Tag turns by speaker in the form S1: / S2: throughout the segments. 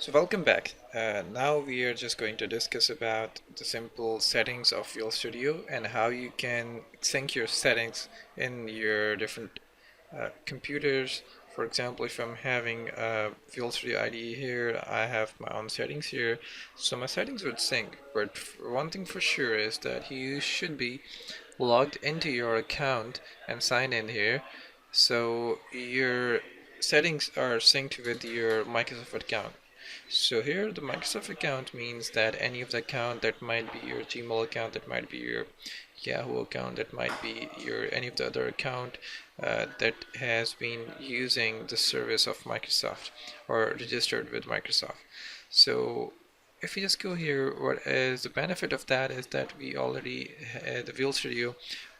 S1: So welcome back. Now we are just going to discuss about the simple settings of VS Studio and how you can sync your settings in your different computers. For example, if I'm having VS Studio IDE here, I have my own settings here, so my settings would sync. But one thing for sure is that you should be logged into your account and sign in here, so your settings are synced with your Microsoft account. So here the Microsoft account means that any of the account that might be your Gmail account, that might be your Yahoo account, that might be your any of the other account that has been using the service of Microsoft or registered with Microsoft. So if we just go here, what is the benefit of that is that we already the Visual Studio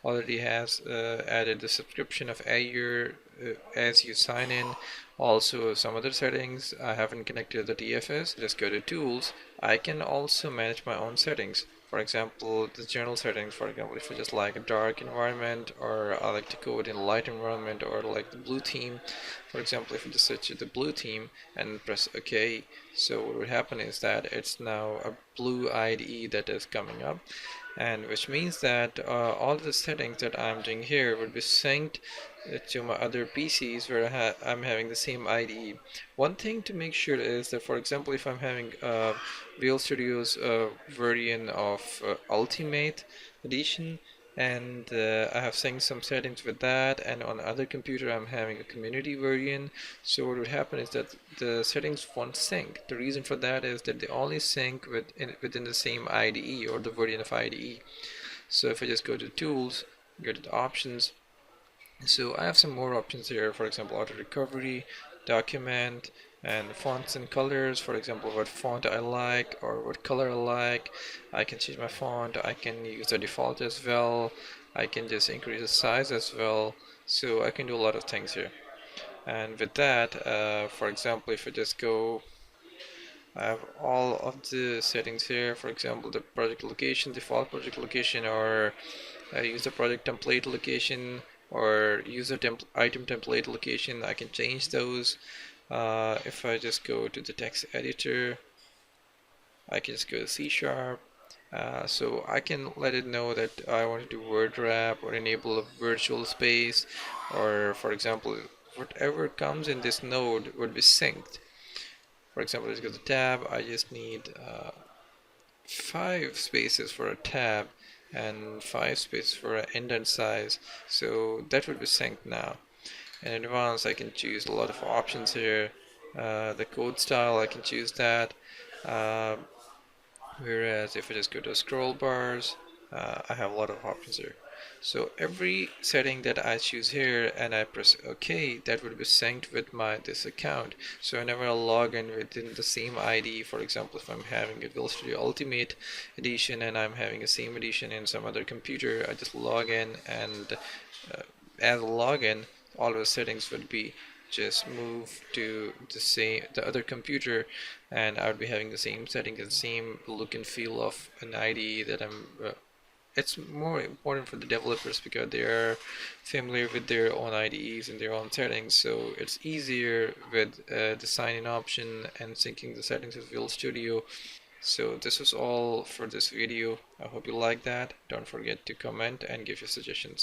S1: already has added the subscription of a year as you sign in. Also, some other settings I haven't connected to the DFS. Just go to Tools. I can also manage my own settings. For example, the general settings. For example, if you just like a dark environment, or I like to code in a light environment, or like the blue theme. For example, if you just search the blue theme and press OK, so what would happen is that it's now a blue IDE that is coming up, and which means that all the settings that I'm doing here would be synced to my other PCs where I'm having the same IDE. One thing to make sure is that, for example, if I'm having Real Studio's version of Ultimate Edition, and I have synced some settings with that, and on other computer I'm having a community version. So what would happen is that the settings won't sync. The reason for that is that they only sync within the same IDE or the version of IDE. So if I just go to Tools, go to the Options, so I have some more options here. For example, auto recovery, document, and fonts and colors. For example, what font I like or what color I like. I can change my font. I can use the default as well. I can just increase the size as well. So I can do a lot of things here. And with that, for example, if I just go, I have all of the settings here. For example, the project location, default project location, or use the project template location, or user item template location. I can change those. If I just go to the text editor, I can just go to C sharp. So I can let it know that I want to do word wrap or enable a virtual space, or for example, whatever comes in this node would be synced. For example, let's go to tab. I just need 5 spaces for a tab and 5 spaces for an indent size, so that would be synced now. In advance, I can choose a lot of options here. The code style, I can choose that. Uh, Whereas if I just go to scroll bars, I have a lot of options here. So every setting that I choose here and I press OK, that would be synced with my this account. So whenever I log in within the same ID, for example, if I'm having a Visual Studio Ultimate edition and I'm having the same edition in some other computer, I just log in, and as a login, all the settings would be just move to the other computer, and I would be having the same settings and same look and feel of an IDE that I'm it's more important for the developers because they are familiar with their own IDEs and their own settings, so it's easier with the sign-in option and syncing the settings with Visual Studio. So this was all for this video. I hope you like that. Don't forget to comment and give your suggestions.